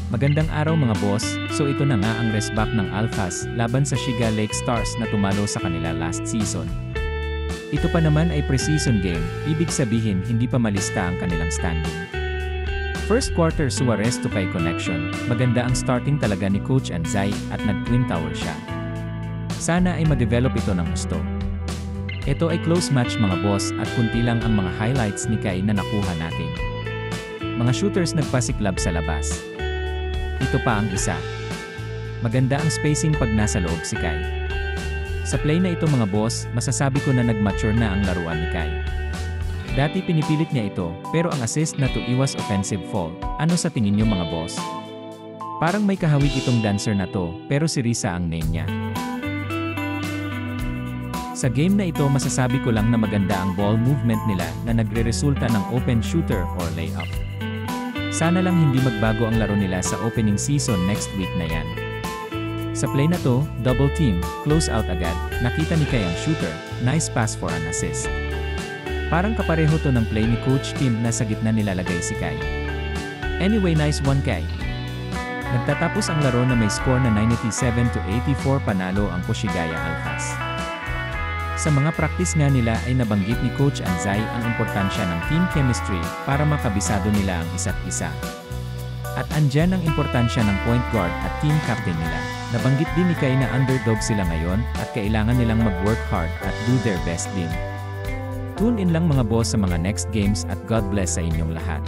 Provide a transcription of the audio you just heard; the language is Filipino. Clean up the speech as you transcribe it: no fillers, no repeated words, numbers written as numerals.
Magandang araw mga boss, so ito na nga ang resback ng Alphas laban sa Shiga Lake Stars na tumalo sa kanila last season. Ito pa naman ay pre-season game, ibig sabihin hindi pa malista ang kanilang standing. First quarter Suarez to Kai connection, maganda ang starting talaga ni Coach Anzai at nag-twin tower siya. Sana ay ma-develop ito ng gusto. Ito ay close match mga boss at kunti lang ang mga highlights ni Kai na nakuha natin. Mga shooters nagpasiklab sa labas. Ito pa ang isa. Maganda ang spacing pag nasa loob si Kai. Sa play na ito mga boss, masasabi ko na nag-mature na ang laruan ni Kai. Dati pinipilit niya ito, pero ang assist na to iwas offensive foul. Ano sa tingin niyo mga boss? Parang may kahawig itong dancer na to, pero si Risa ang name niya. Sa game na ito masasabi ko lang na maganda ang ball movement nila na nagre-resulta ng open shooter or layup. Sana lang hindi magbago ang laro nila sa opening season next week na yan. Sa play na to, double team, close out agad, nakita ni Kai ang shooter, nice pass for an assist. Parang kapareho to ng play ni Coach Kim na sa gitna nilalagay si Kai. Anyway, nice one Kai. Nagtatapos ang laro na may score na 97-84 panalo ang Koshigaya Alphas. Sa mga practice nga nila ay nabanggit ni Coach Anzai ang importansya ng team chemistry para makabisado nila ang isa't isa. At andyan ang importansya ng point guard at team captain nila. Nabanggit din ni Kai na underdog sila ngayon at kailangan nilang mag-work hard at do their best din. Tune in lang mga boss sa mga next games at God bless sa inyong lahat.